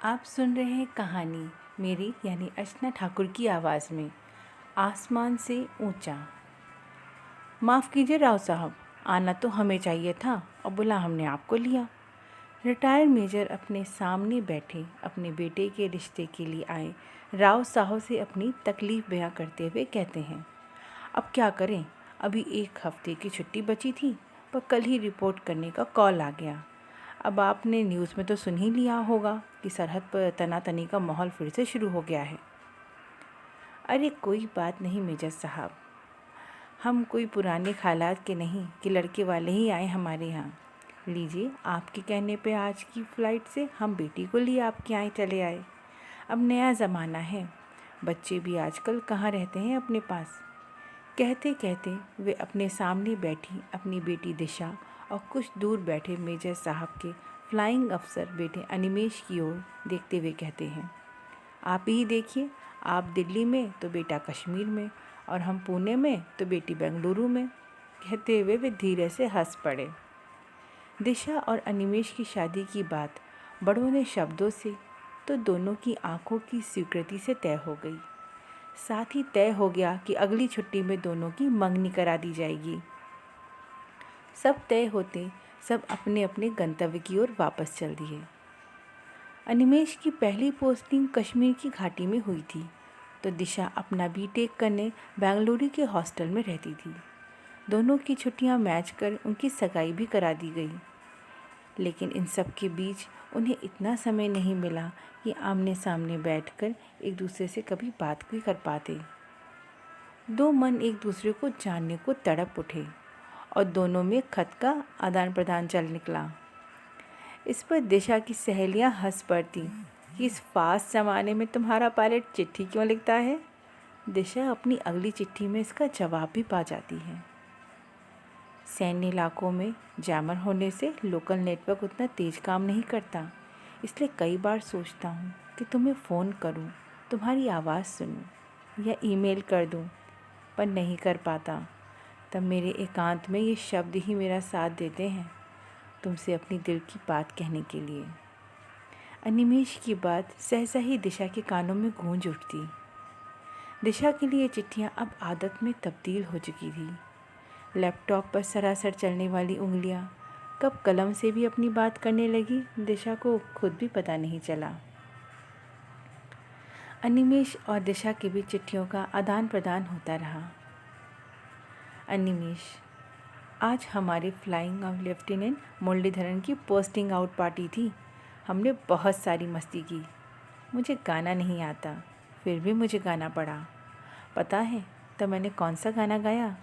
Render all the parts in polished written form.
आप सुन रहे हैं कहानी मेरी यानी अर्चना ठाकुर की आवाज़ में। आसमान से ऊंचा। माफ़ कीजिए राव साहब, आना तो हमें चाहिए था और बुला हमने आपको लिया। रिटायर्ड मेजर अपने सामने बैठे अपने बेटे के रिश्ते के लिए आए राव साहब से अपनी तकलीफ़ बयां करते हुए कहते हैं, अब क्या करें, अभी 1 हफ्ते की छुट्टी बची थी पर कल ही रिपोर्ट करने का कॉल आ गया। अब आपने न्यूज़ में तो सुन ही लिया होगा कि सरहद पर तनातनी का माहौल फिर से शुरू हो गया है। अरे कोई बात नहीं मेजर साहब, हम कोई पुराने ख़यालात के नहीं कि लड़के वाले ही आए हमारे यहाँ। लीजिए, आपके कहने पे आज की फ़्लाइट से हम बेटी को लिए आपके यहाँ चले आए। अब नया ज़माना है, बच्चे भी आजकल कहाँ रहते हैं अपने पास। कहते कहते वे अपने सामने बैठी अपनी बेटी दिशा और कुछ दूर बैठे मेजर साहब के फ्लाइंग अफसर बेटे अनिमेश की ओर देखते हुए कहते हैं, आप ही देखिए, आप दिल्ली में तो बेटा कश्मीर में और हम पुणे में तो बेटी बेंगलुरु में। कहते हुए वे धीरे से हंस पड़े। दिशा और अनिमेश की शादी की बात बड़ों ने शब्दों से तो दोनों की आंखों की स्वीकृति से तय हो गई। साथ ही तय हो गया कि अगली छुट्टी में दोनों की मंगनी करा दी जाएगी। सब तय होते सब अपने अपने गंतव्य की ओर वापस चल दिए। अनिमेश की पहली पोस्टिंग कश्मीर की घाटी में हुई थी तो दिशा अपना बीटेक करने बेंगलुरु के हॉस्टल में रहती थी। दोनों की छुट्टियां मैच कर उनकी सगाई भी करा दी गई। लेकिन इन सब के बीच उन्हें इतना समय नहीं मिला कि आमने सामने बैठकर एक दूसरे से कभी बात भी कर पाते। दो मन एक दूसरे को जानने को तड़प उठे और दोनों में खत का आदान प्रदान चल निकला। इस पर दिशा की सहेलियां हंस पड़ती कि इस फास्ट ज़माने में तुम्हारा पायलट चिट्ठी क्यों लिखता है। दिशा अपनी अगली चिट्ठी में इसका जवाब भी पा जाती है। सैन्य इलाकों में जैमर होने से लोकल नेटवर्क उतना तेज़ काम नहीं करता, इसलिए कई बार सोचता हूँ कि तुम्हें फ़ोन करूँ, तुम्हारी आवाज़ सुनूँ या ईमेल कर दूँ, पर नहीं कर पाता। तब मेरे एकांत में ये शब्द ही मेरा साथ देते हैं, तुमसे अपनी दिल की बात कहने के लिए। अनिमेश की बात सहसा ही दिशा के कानों में गूंज उठती। दिशा के लिए चिट्ठियाँ अब आदत में तब्दील हो चुकी थी। लैपटॉप पर सरासर चलने वाली उंगलियाँ कब कलम से भी अपनी बात करने लगी, दिशा को खुद भी पता नहीं चला। अनिमेश और दिशा के बीच चिट्ठियों का आदान प्रदान होता रहा। अनिमेश, आज हमारे फ्लाइंग ऑफ लेफ्टिनेंट मुरलीधरन की पोस्टिंग आउट पार्टी थी। हमने बहुत सारी मस्ती की। मुझे गाना नहीं आता, फिर भी मुझे गाना पड़ा। पता है तब मैंने कौन सा गाना गाया?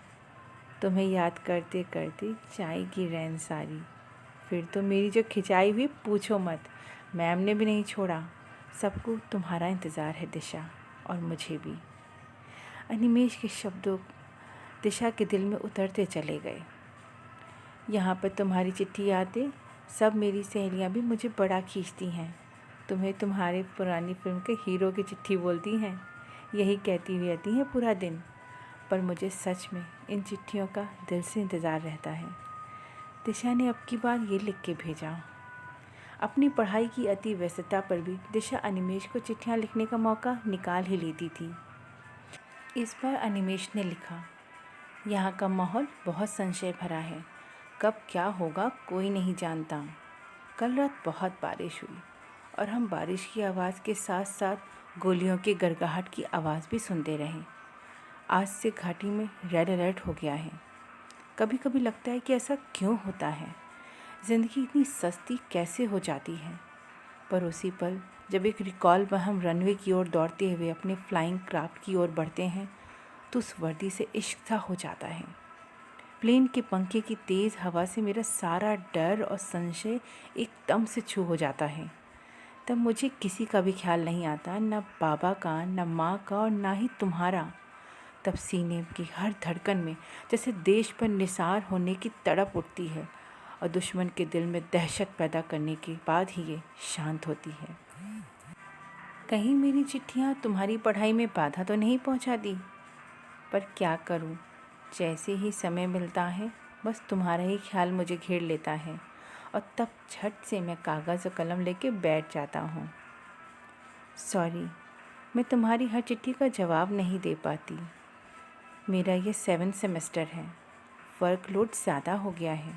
तुम्हें याद करते करते चाय की रैन सारी। फिर तो मेरी जो खिंचाई हुई पूछो मत, मैम ने भी नहीं छोड़ा। सबको तुम्हारा इंतज़ार है दिशा, और मुझे भी। अनिमेश के शब्दों दिशा के दिल में उतरते चले गए। यहाँ पर तुम्हारी चिट्ठी आते सब मेरी सहेलियाँ भी मुझे बड़ा खींचती हैं। तुम्हें तुम्हारे पुरानी फिल्म के हीरो की चिट्ठी बोलती हैं, यही कहती हुई रहती हैं पूरा दिन। पर मुझे सच में इन चिट्ठियों का दिल से इंतज़ार रहता है। दिशा ने अब की बार ये लिख के भेजा। अपनी पढ़ाई की अति व्यस्तता पर भी दिशा अनिमेश को चिट्ठियाँ लिखने का मौका निकाल ही लेती थी। इस बार अनिमेश ने लिखा, यहाँ का माहौल बहुत संशय भरा है, कब क्या होगा कोई नहीं जानता। कल रात बहुत बारिश हुई और हम बारिश की आवाज़ के साथ साथ गोलियों की गड़गड़ाहट की आवाज़ भी सुनते रहे। आज से घाटी में रेड अलर्ट हो गया है। कभी कभी लगता है कि ऐसा क्यों होता है, ज़िंदगी इतनी सस्ती कैसे हो जाती है। पर उसी पल जब एक रिकॉल पर हम रनवे की ओर दौड़ते हुए अपने फ्लाइंग क्राफ्ट की ओर बढ़ते हैं तो उस वर्दी से इश्क सा हो जाता है। प्लेन के पंखे की तेज़ हवा से मेरा सारा डर और संशय एकदम से छू हो जाता है। तब मुझे किसी का भी ख्याल नहीं आता, न बाबा का, न माँ का, और ना ही तुम्हारा। तब सीने की हर धड़कन में जैसे देश पर निसार होने की तड़प उठती है और दुश्मन के दिल में दहशत पैदा करने के बाद ही ये शांत होती है। कहीं मेरी चिट्ठियाँ तुम्हारी पढ़ाई में बाधा तो नहीं पहुँचाती? पर क्या करूँ, जैसे ही समय मिलता है बस तुम्हारा ही ख्याल मुझे घेर लेता है और तब झट से मैं कागज़ और कलम लेके बैठ जाता हूँ। सॉरी, मैं तुम्हारी हर चिट्ठी का जवाब नहीं दे पाती। मेरा ये 7th सेमेस्टर है, वर्कलोड ज़्यादा हो गया है।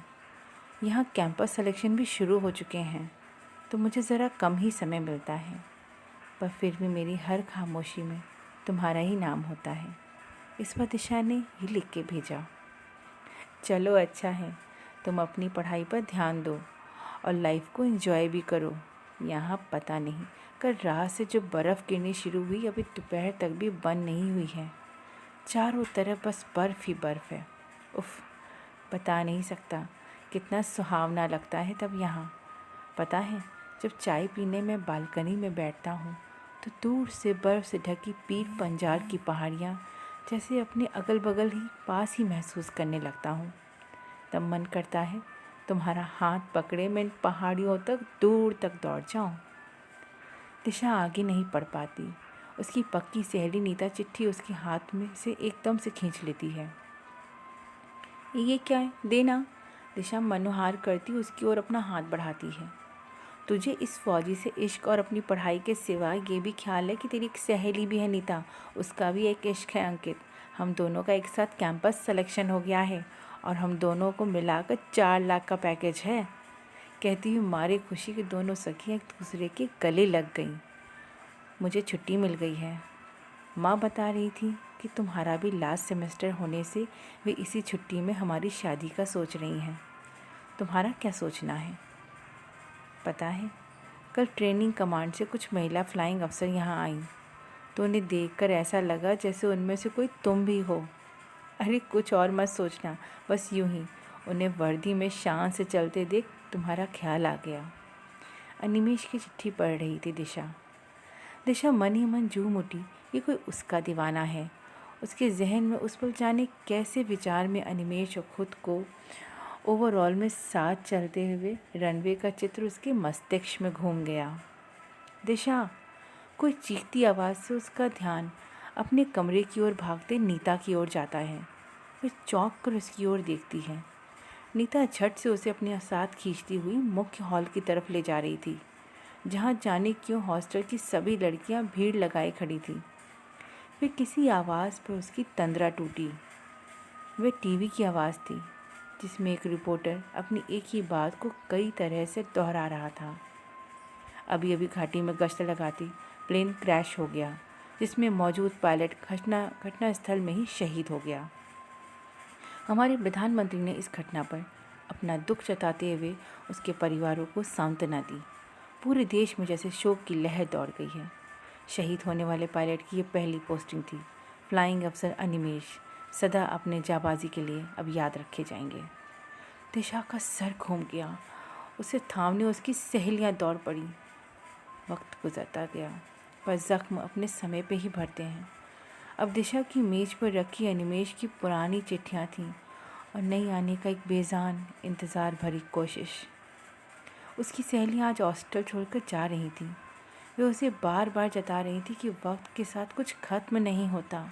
यहाँ कैंपस सिलेक्शन भी शुरू हो चुके हैं, तो मुझे ज़रा कम ही समय मिलता है। पर फिर भी मेरी हर खामोशी में तुम्हारा ही नाम होता है। इस पर दिशा ने ये लिख के भेजा। चलो अच्छा है, तुम अपनी पढ़ाई पर ध्यान दो और लाइफ को एंजॉय भी करो। यहाँ पता नहीं कल रात से जो बर्फ़ गिरनी शुरू हुई अभी दोपहर तक भी बंद नहीं हुई है। चारों तरफ बस बर्फ़ ही बर्फ़ है। उफ़, बता नहीं सकता कितना सुहावना लगता है तब यहाँ। पता है, जब चाय पीने में बालकनी में बैठता हूँ तो दूर से बर्फ़ से ढकी पीर पंजाल की पहाड़ियाँ जैसे अपने अगल बगल ही पास ही महसूस करने लगता हूँ। तब मन करता है तुम्हारा हाथ पकड़े मैं इन पहाड़ियों तक दूर तक दौड़ जाऊँ। दिशा आगे नहीं पढ़ पाती। उसकी पक्की सहेली नीता चिट्ठी उसके हाथ में से एकदम से खींच लेती है। ये क्या है, देना। दिशा मनोहार करती उसकी ओर अपना हाथ बढ़ाती है। तुझे इस फौजी से इश्क और अपनी पढ़ाई के सिवा ये भी ख्याल है कि तेरी एक सहेली भी है नीता, उसका भी एक इश्क है अंकित। हम दोनों का एक साथ कैंपस सिलेक्शन हो गया है और हम दोनों को मिलाकर 4 लाख का पैकेज है। कहती हुई मारे खुशी कि दोनों सखियाँ एक दूसरे के गले लग गईं। मुझे छुट्टी मिल गई है। माँ बता रही थी कि तुम्हारा भी लास्ट सेमेस्टर होने से वे इसी छुट्टी में हमारी शादी का सोच रही हैं। तुम्हारा क्या सोचना है? पता है, कल ट्रेनिंग कमांड से कुछ महिला फ्लाइंग अफसर यहाँ आईं तो उन्हें देखकर ऐसा लगा जैसे उनमें से कोई तुम भी हो। अरे कुछ और मत सोचना, बस यूं ही उन्हें वर्दी में शान से चलते देख तुम्हारा ख्याल आ गया। अनिमेश की चिट्ठी पढ़ रही थी दिशा मन ही मन झूम उठी। ये कोई उसका दीवाना है। उसके जहन में उस पल जाने कैसे विचार में अनिमेश और खुद को ओवरऑल में साथ चलते हुए रनवे का चित्र उसके मस्तिष्क में घूम गया। दिशा, कोई चीखती आवाज़ से उसका ध्यान अपने कमरे की ओर भागते नीता की ओर जाता है। वह चौंक कर उसकी ओर देखती है। नीता झट से उसे अपने साथ खींचती हुई मुख्य हॉल की तरफ ले जा रही थी, जहाँ जाने क्यों हॉस्टल की सभी लड़कियाँ भीड़ लगाए खड़ी थीं। फिर किसी आवाज़ पर उसकी तंद्रा टूटी। वह टीवी की आवाज़ थी, जिसमें एक रिपोर्टर अपनी एक ही बात को कई तरह से दोहरा रहा था। अभी अभी घाटी में गश्त लगाती प्लेन क्रैश हो गया, जिसमें मौजूद पायलट घटनास्थल में ही शहीद हो गया। हमारे प्रधानमंत्री ने इस घटना पर अपना दुख जताते हुए उसके परिवारों को सांत्वना दी। पूरे देश में जैसे शोक की लहर दौड़ गई है। शहीद होने वाले पायलट की ये पहली पोस्टिंग थी। फ्लाइंग अफसर अनिमेश सदा अपने जाबाजी के लिए अब याद रखे जाएंगे। दिशा का सर घूम गया। उसे थामने उसकी सहेलियां दौड़ पड़ी। वक्त गुजरता गया, पर ज़ख्म अपने समय पे ही भरते हैं। अब दिशा की मेज़ पर रखी अनिमेश की पुरानी चिट्ठियाँ थीं और नई आने का एक बेजान इंतज़ार भरी कोशिश। उसकी सहेलियाँ आज हॉस्टल छोड़कर जा रही थीं। वे उसे बार बार जता रही थी कि वक्त के साथ कुछ खत्म नहीं होता,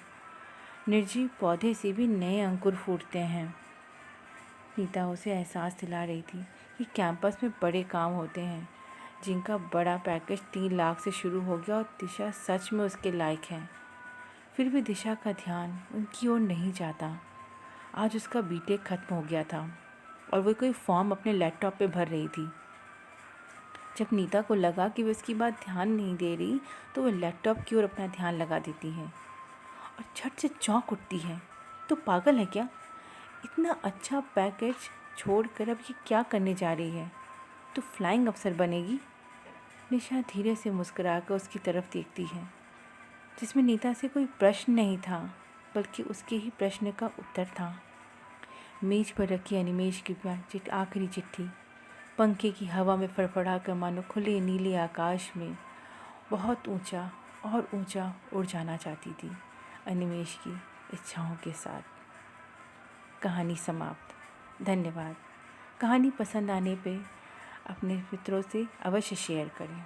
निर्जीव पौधे से भी नए अंकुर फूटते हैं। नीता उसे एहसास दिला रही थी कि कैंपस में बड़े काम होते हैं, जिनका बड़ा पैकेज 3 लाख से शुरू हो गया और दिशा सच में उसके लायक है। फिर भी दिशा का ध्यान उनकी ओर नहीं जाता। आज उसका बीटेक ख़त्म हो गया था और वो कोई फॉर्म अपने लैपटॉप पे भर रही थी। जब नीता को लगा कि वो उसकी बात ध्यान नहीं दे रही तो वो लैपटॉप की ओर अपना ध्यान लगा देती है और झट से चौंक उठती है। तो पागल है क्या? इतना अच्छा पैकेज छोड़कर अब ये क्या करने जा रही है? तो फ्लाइंग अफसर बनेगी? निशा धीरे से मुस्कुराकर उसकी तरफ देखती है, जिसमें नीता से कोई प्रश्न नहीं था, बल्कि उसके ही प्रश्न का उत्तर था। मेज पर रखी अनिमेश की आखिरी चिट्ठी पंखे की हवा में फड़फड़ा कर मानो खुले नीले आकाश में बहुत ऊंचा और ऊंचा उड़ जाना चाहती थी अनिमेश की इच्छाओं के साथ। कहानी समाप्त। धन्यवाद। कहानी पसंद आने पे अपने मित्रों से अवश्य शेयर करें।